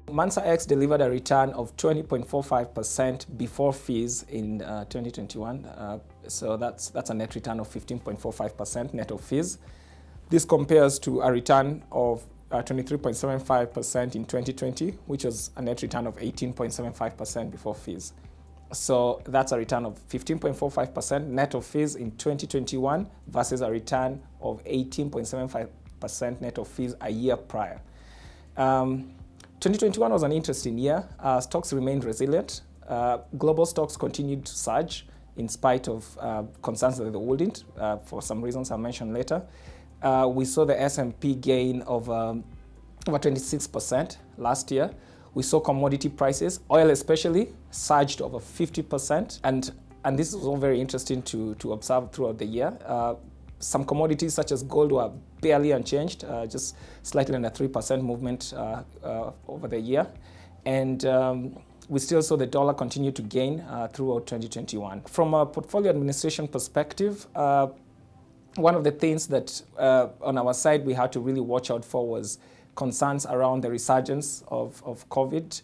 Mansa-X delivered a return of 20.45% before fees in 2021. So that's a net return of 15.45% net of fees. This compares to a return of 23.75% in 2020, which was a net return of 18.75% before fees. So that's a return of 15.45% net of fees in 2021 versus a return of 18.75% net of fees a year prior. 2021 was an interesting year. Stocks remained resilient. Global stocks continued to surge in spite of concerns that they wouldn't, for some reasons I'll mention later. We saw the S&P gain of over 26% last year. We saw commodity prices, oil especially, surged over 50%. And this was all very interesting to observe throughout the year. Some commodities such as gold were barely unchanged, just slightly under 3% movement over the year. And we still saw the dollar continue to gain throughout 2021. From a portfolio administration perspective, one of the things that on our side we had to really watch out for was concerns around the resurgence of COVID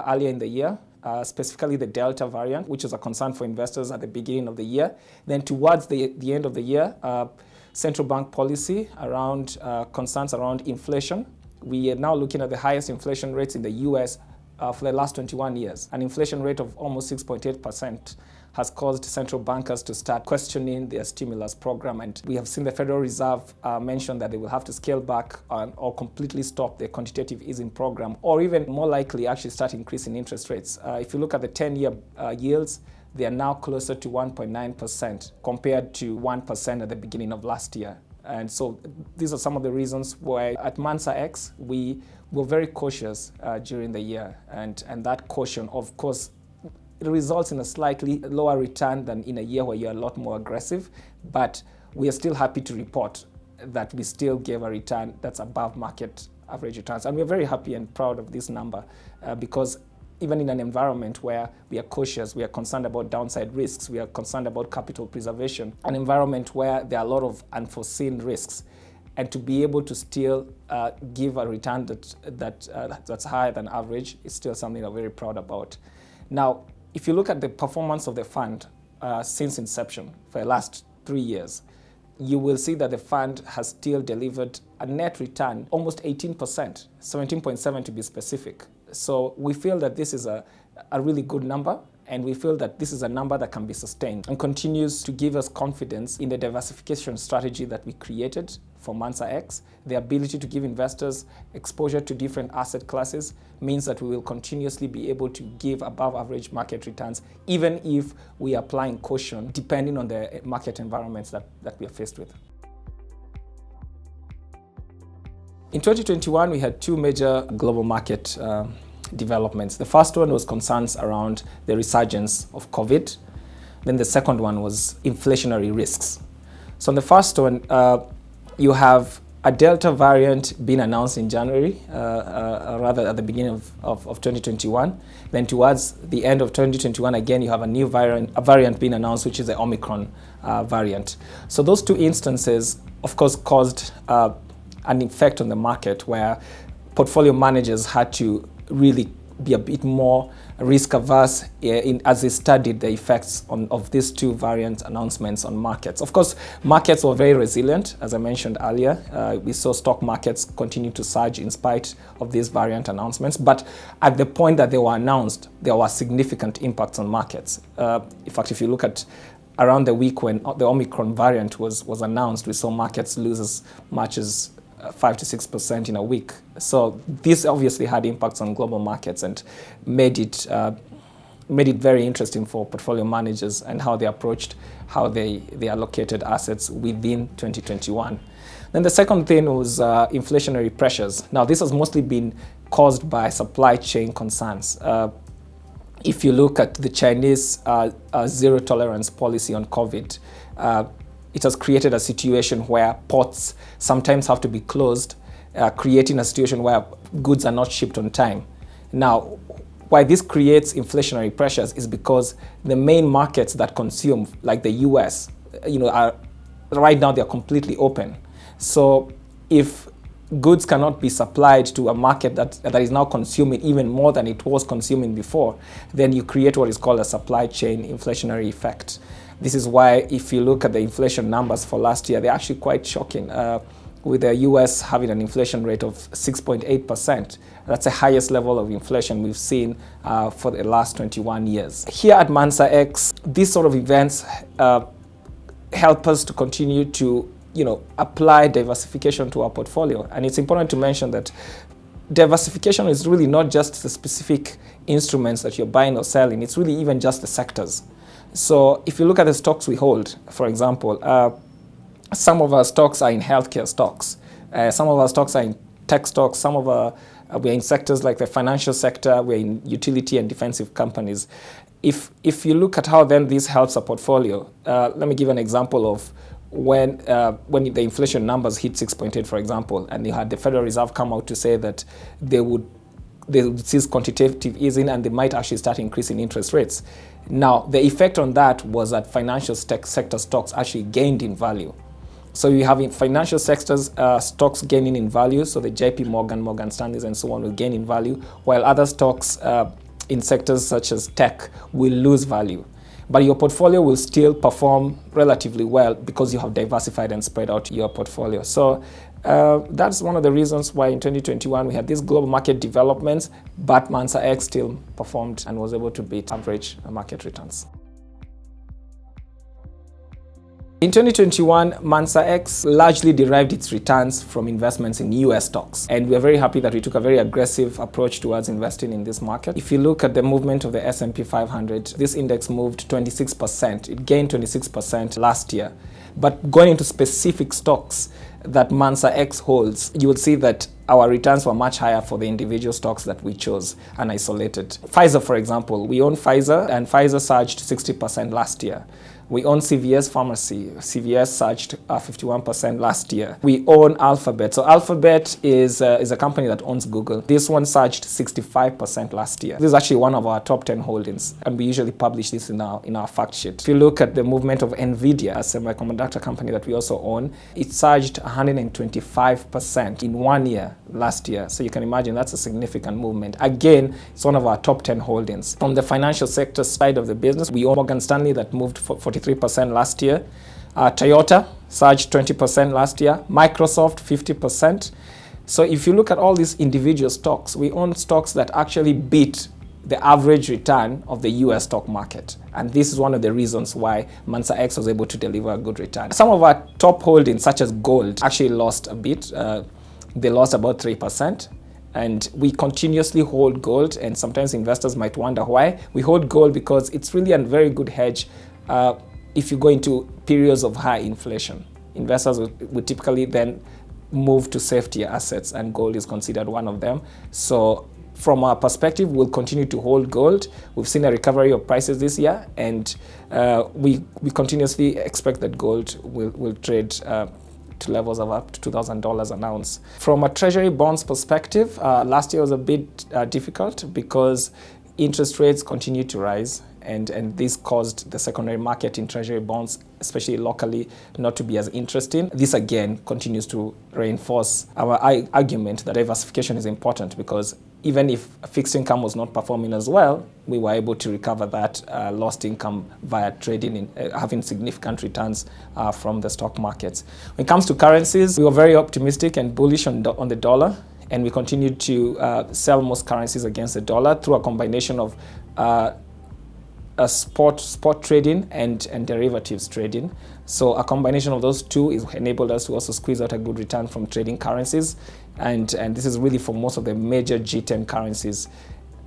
earlier in the year, specifically the Delta variant, which was a concern for investors at the beginning of the year. Then towards the end of the year, central bank policy around concerns around inflation. We are now looking at the highest inflation rates in the US for the last 21 years. An inflation rate of almost 6.8% has caused central bankers to start questioning their stimulus program. And we have seen the Federal Reserve mention that they will have to scale back or completely stop their quantitative easing program, or even more likely actually start increasing interest rates. If you look at the 10-year yields, they are now closer to 1.9% compared to 1% at the beginning of last year. And so these are some of the reasons why at Mansa-X we were very cautious during the year. And that caution, of course, it results in a slightly lower return than in a year where you're a lot more aggressive. But we are still happy to report that we still gave a return that's above market average returns. And we're very happy and proud of this number because even in an environment where we are cautious, we are concerned about downside risks, we are concerned about capital preservation, an environment where there are a lot of unforeseen risks, and to be able to still give a return that's higher than average is still something I'm very proud about. Now, if you look at the performance of the fund since inception for the last 3 years, you will see that the fund has still delivered a net return almost 18%, 17.7 to be specific. So we feel that this is a really good number, and we feel that this is a number that can be sustained and continues to give us confidence in the diversification strategy that we created for Mansa-X. The ability to give investors exposure to different asset classes means that we will continuously be able to give above average market returns, even if we are applying caution depending on the market environments that we are faced with. In 2021, we had two major global market developments. The first one was concerns around the resurgence of COVID. Then the second one was inflationary risks. So on the first one, you have a Delta variant being announced in January, rather at the beginning of 2021. Then towards the end of 2021, again, you have a new variant being announced, which is the Omicron variant. So those two instances, of course, caused an effect on the market where portfolio managers had to really be a bit more risk averse as they studied the effects of these two variant announcements on markets. Of course, markets were very resilient, as I mentioned earlier. We saw stock markets continue to surge in spite of these variant announcements. But at the point that they were announced, there were significant impacts on markets. In fact, if you look at around the week when the Omicron variant was announced, we saw markets lose as much as 5 to 6% in a week. So this obviously had impacts on global markets and made it very interesting for portfolio managers and how they approached how they allocated assets within 2021. Then the second thing was inflationary pressures. Now, this has mostly been caused by supply chain concerns. If you look at the Chinese zero tolerance policy on COVID, it has created a situation where ports sometimes have to be closed, creating a situation where goods are not shipped on time. Now, why this creates inflationary pressures is because the main markets that consume, like the US, are right now they're completely open. So if goods cannot be supplied to a market that is now consuming even more than it was consuming before, then you create what is called a supply chain inflationary effect. This is why if you look at the inflation numbers for last year, they're actually quite shocking. With the US having an inflation rate of 6.8%. That's the highest level of inflation we've seen for the last 21 years. Here at Mansa-X, these sort of events help us to continue to apply diversification to our portfolio. And it's important to mention that diversification is really not just the specific instruments that you're buying or selling, it's really even just the sectors. So if you look at the stocks we hold, for example, some of our stocks are in healthcare stocks. Some of our stocks are in tech stocks. Some of we're in sectors like the financial sector. We're in utility and defensive companies. If you look at how then this helps a portfolio, let me give an example of when the inflation numbers hit 6.8, for example, and you had the Federal Reserve come out to say that they would cease quantitative easing and they might actually start increasing interest rates. Now, the effect on that was that financial sector stocks actually gained in value. So you have in financial sectors stocks gaining in value, so the JP Morgan, Morgan Stanleys and so on will gain in value, while other stocks in sectors such as tech will lose value. But your portfolio will still perform relatively well because you have diversified and spread out your portfolio. So that's one of the reasons why in 2021 we had these global market developments, but Mansa-X still performed and was able to beat average market returns. In 2021, Mansa-X largely derived its returns from investments in US stocks. And we're very happy that we took a very aggressive approach towards investing in this market. If you look at the movement of the S&P 500, this index moved 26%. It gained 26% last year. But going into specific stocks that Mansa-X holds, you will see that our returns were much higher for the individual stocks that we chose and isolated. Pfizer, for example, we own Pfizer, and Pfizer surged 60% last year. We own CVS Pharmacy. CVS surged 51% last year. We own Alphabet. So Alphabet is a company that owns Google. This one surged 65% last year. This is actually one of our top 10 holdings, and we usually publish this in our fact sheet. If you look at the movement of Nvidia, a semiconductor company that we also own, it surged 125% in 1 year last year. So you can imagine that's a significant movement. Again, it's one of our top 10 holdings. From the financial sector side of the business, we own Morgan Stanley that moved 43% last year. Toyota surged 20% last year. Microsoft 50%. So if you look at all these individual stocks, we own stocks that actually beat the average return of the US stock market. And this is one of the reasons why Mansa-X was able to deliver a good return. Some of our top holdings, such as gold, actually lost a bit. They lost about 3%. And we continuously hold gold, and sometimes investors might wonder why. We hold gold because it's really a very good hedge if you go into periods of high inflation. Investors would typically then move to safety assets, and gold is considered one of them. So from our perspective, we'll continue to hold gold. We've seen a recovery of prices this year, and we continuously expect that gold will trade to levels of up to $2,000 an ounce. From a treasury bonds perspective, last year was a bit difficult because interest rates continued to rise, and this caused the secondary market in treasury bonds, especially locally, not to be as interesting. This again continues to reinforce our argument that diversification is important, because even if fixed income was not performing as well, we were able to recover that lost income via trading, having significant returns from the stock markets. When it comes to currencies, we were very optimistic and bullish on the dollar, and we continued to sell most currencies against the dollar through a combination of spot trading and derivatives trading. So a combination of those two enabled us to also squeeze out a good return from trading currencies, and this is really for most of the major G10 currencies.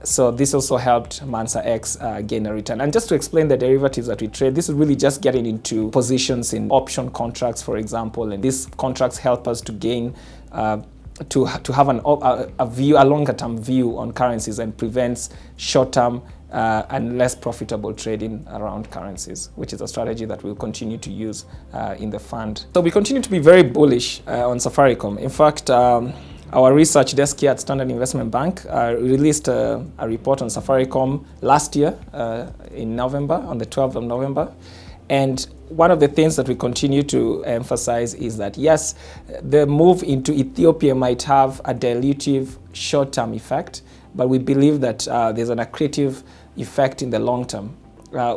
So this also helped Mansa-X gain a return. And just to explain the derivatives that we trade, this is really just getting into positions in option contracts, for example, and these contracts help us to gain to have a longer-term view on currencies, and prevents short-term and less profitable trading around currencies, which is a strategy that we'll continue to use in the fund. So we continue to be very bullish on Safaricom. In fact, our research desk here at Standard Investment Bank released a report on Safaricom last year in November, on the 12th of November. And one of the things that we continue to emphasize is that, yes, the move into Ethiopia might have a dilutive short-term effect, but we believe that there's an accretive effect in the long term.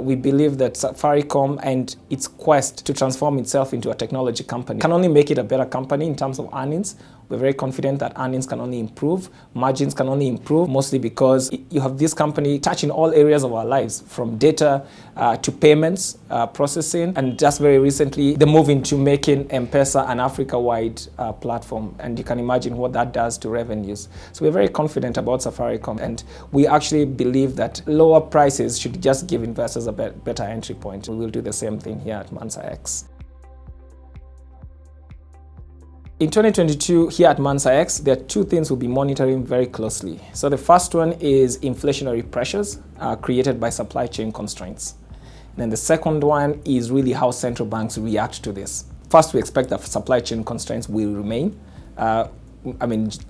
We believe that Safaricom and its quest to transform itself into a technology company can only make it a better company in terms of earnings. We're very confident that earnings can only improve, margins can only improve, mostly because you have this company touching all areas of our lives, from data to payments, processing, and just very recently, the move into making M-Pesa an Africa-wide platform. And you can imagine what that does to revenues. So we're very confident about Safaricom, and we actually believe that lower prices should just give investors a better entry point. We will do the same thing here at Mansa-X. In 2022, here at Mansa-X, there are two things we'll be monitoring very closely. So the first one is inflationary pressures created by supply chain constraints. And then the second one is really how central banks react to this. First, we expect that supply chain constraints will remain.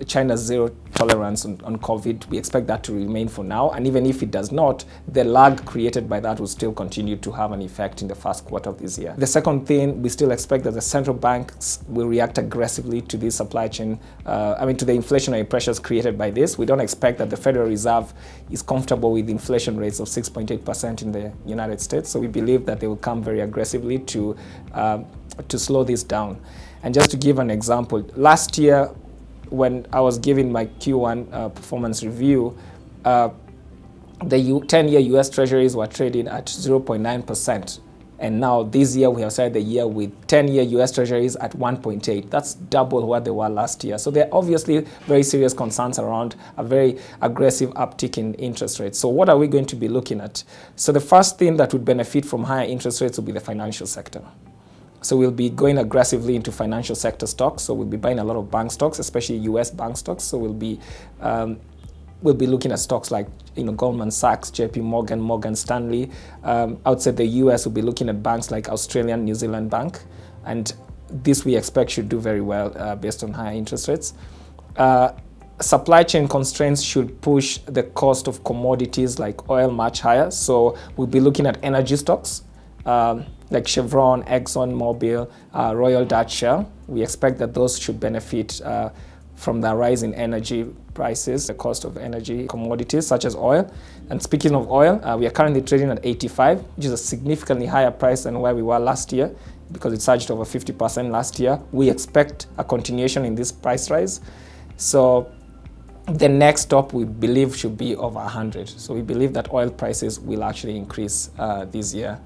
China's zero tolerance on COVID, we expect that to remain for now. And even if it does not, the lag created by that will still continue to have an effect in the first quarter of this year. The second thing, we still expect that the central banks will react aggressively to this supply chain, to the inflationary pressures created by this. We don't expect that the Federal Reserve is comfortable with inflation rates of 6.8% in the United States. So we believe that they will come very aggressively to slow this down. And just to give an example, last year, when I was giving my Q1 performance review, the 10-year US Treasuries were trading at 0.9%. And now this year we have started the year with 10-year US Treasuries at 1.8. That's double what they were last year. So there are obviously very serious concerns around a very aggressive uptick in interest rates. So what are we going to be looking at? So the first thing that would benefit from higher interest rates will be the financial sector. So we'll be going aggressively into financial sector stocks. So we'll be buying a lot of bank stocks, especially US bank stocks. So we'll be looking at stocks like Goldman Sachs, JP Morgan, Morgan Stanley. Outside the US, we'll be looking at banks like Australian, New Zealand Bank. And this we expect should do very well based on higher interest rates. Supply chain constraints should push the cost of commodities like oil much higher. So we'll be looking at energy stocks. Like Chevron, Exxon Mobil, Royal Dutch Shell. We expect that those should benefit from the rise in energy prices, the cost of energy commodities such as oil. And speaking of oil, we are currently trading at 85, which is a significantly higher price than where we were last year because it surged over 50% last year. We expect a continuation in this price rise. So the next stop we believe should be over 100. So we believe that oil prices will actually increase this year.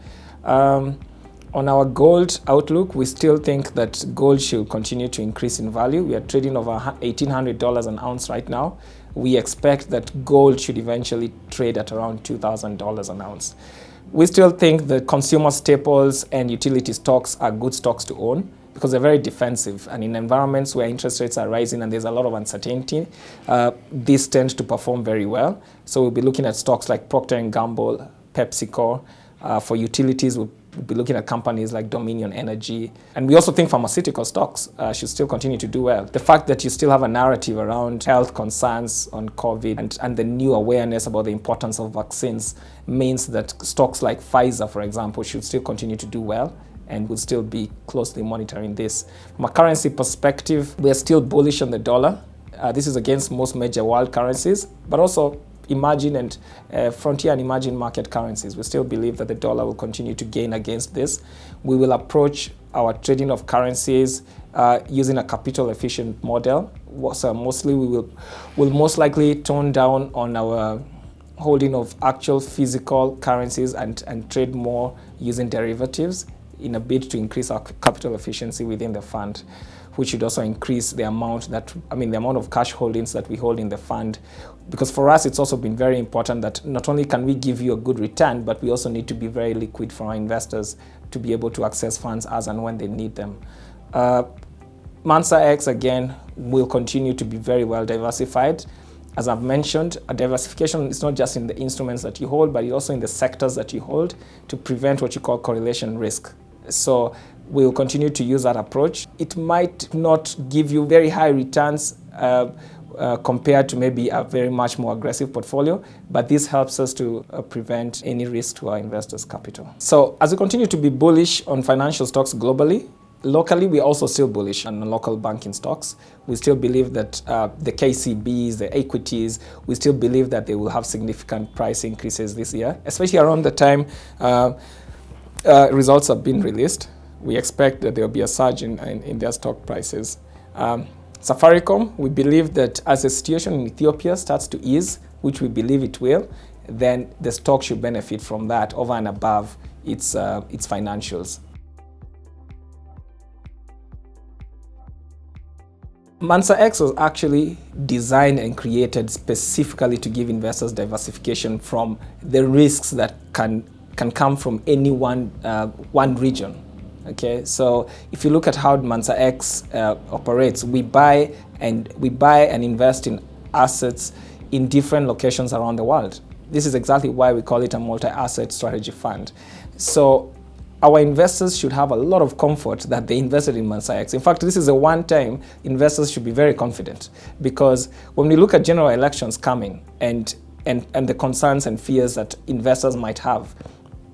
On our gold outlook, we still think that gold should continue to increase in value. We are trading over $1,800 an ounce right now. We expect that gold should eventually trade at around $2,000 an ounce. We still think that consumer staples and utility stocks are good stocks to own because they're very defensive. And in environments where interest rates are rising and there's a lot of uncertainty, these tend to perform very well. So we'll be looking at stocks like Procter & Gamble, PepsiCo. For utilities, we'll be looking at companies like Dominion Energy. And we also think pharmaceutical stocks should still continue to do well. The fact that you still have a narrative around health concerns on COVID and the new awareness about the importance of vaccines means that stocks like Pfizer, for example, should still continue to do well and we'll still be closely monitoring this. From a currency perspective, we are still bullish on the dollar. This is against most major world currencies, but also emerging and frontier and emerging market currencies. We still believe that the dollar will continue to gain against this. We will approach our trading of currencies using a capital efficient model. So mostly we'll most likely tone down on our holding of actual physical currencies and trade more using derivatives in a bid to increase our capital efficiency within the fund, which should also increase the amount of cash holdings that we hold in the fund. Because for us, it's also been very important that not only can we give you a good return, but we also need to be very liquid for our investors to be able to access funds as and when they need them. Mansa-X, again, will continue to be very well diversified. As I've mentioned, a diversification is not just in the instruments that you hold, but also in the sectors that you hold to prevent what you call correlation risk. So we'll continue to use that approach. It might not give you very high returns compared to maybe a very much more aggressive portfolio, but this helps us to prevent any risk to our investors' capital. So as we continue to be bullish on financial stocks globally, locally, we're also still bullish on local banking stocks. We still believe that the KCBs, the equities, we still believe that they will have significant price increases this year, especially around the time results have been released. We expect that there will be a surge in their stock prices. Safaricom, we believe that as the situation in Ethiopia starts to ease, which we believe it will, then the stock should benefit from that over and above its financials. Mansa-X was actually designed and created specifically to give investors diversification from the risks that can come from any one region. Okay, so if you look at how Mansa-X operates, we buy and invest in assets in different locations around the world. This is exactly why we call it a multi-asset strategy fund. So our investors should have a lot of comfort that they invested in Mansa-X. In fact, this is a one-time investors should be very confident, because when we look at general elections coming and the concerns and fears that investors might have,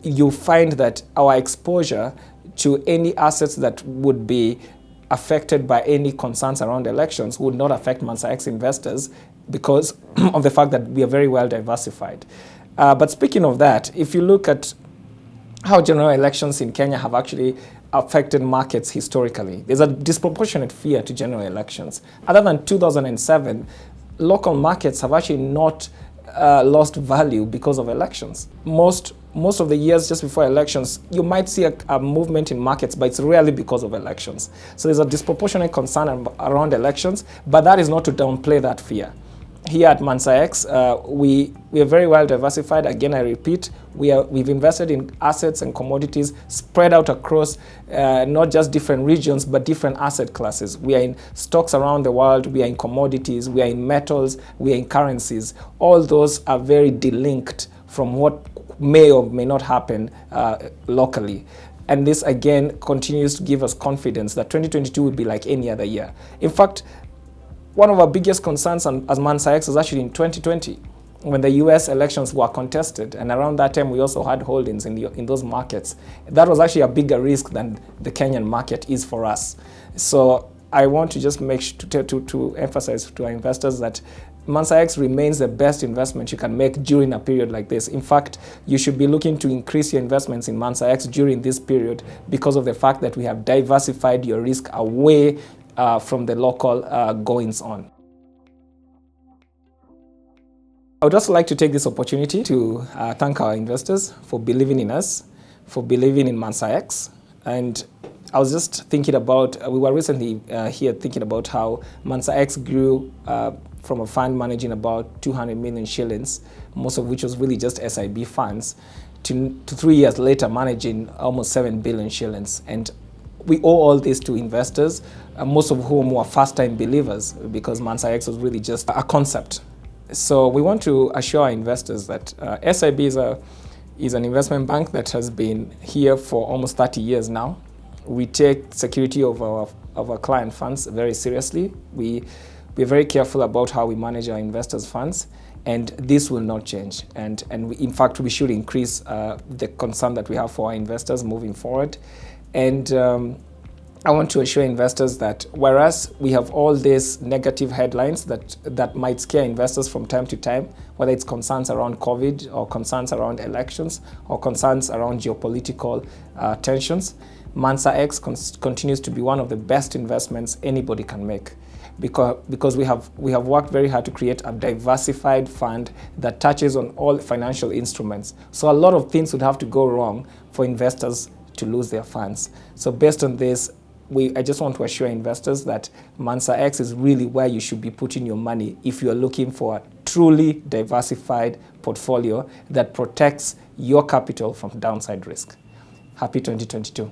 you find that our exposure to any assets that would be affected by any concerns around elections would not affect Mansa-X investors because of the fact that we are very well diversified. But speaking of that, if you look at how general elections in Kenya have actually affected markets historically, there's a disproportionate fear to general elections. Other than 2007, local markets have actually not lost value because of elections. Most of the years just before elections, you might see a movement in markets, but it's rarely because of elections. So there's a disproportionate concern around elections, but that is not to downplay that fear. Here at Mansa-X, we are very well diversified. Again, I repeat, we've invested in assets and commodities spread out across not just different regions, but different asset classes. We are in stocks around the world, we are in commodities, we are in metals, we are in currencies. All those are very delinked from what may or may not happen locally. And this, again, continues to give us confidence that 2022 will be like any other year. In fact, one of our biggest concerns as Mansa-X was actually in 2020, when the US elections were contested, and around that time we also had holdings in those markets. That was actually a bigger risk than the Kenyan market is for us. So I want to just make sure to emphasize to our investors that Mansa-X remains the best investment you can make during a period like this. In fact, you should be looking to increase your investments in Mansa-X during this period because of the fact that we have diversified your risk away from the local goings on. I would also like to take this opportunity to thank our investors for believing in us, for believing in Mansa-X. And I was just thinking about, we were recently here thinking about how Mansa-X grew from a fund managing about 200 million shillings, most of which was really just SIB funds, to 3 years later managing almost 7 billion shillings. And we owe all this to investors, most of whom were first-time believers, because Mansa-X was really just a concept. So we want to assure our investors that SIB is an investment bank that has been here for almost 30 years now. We take security of our client funds very seriously. We're very careful about how we manage our investors' funds, and this will not change. And in fact, we should increase the concern that we have for our investors moving forward. And I want to assure investors that whereas we have all these negative headlines that might scare investors from time to time, whether it's concerns around COVID or concerns around elections or concerns around geopolitical tensions, Mansa-X continues to be one of the best investments anybody can make, because we have worked very hard to create a diversified fund that touches on all financial instruments. So a lot of things would have to go wrong for investors to lose their funds. So based on this, I just want to assure investors that Mansa-X is really where you should be putting your money if you are looking for a truly diversified portfolio that protects your capital from downside risk. Happy 2022.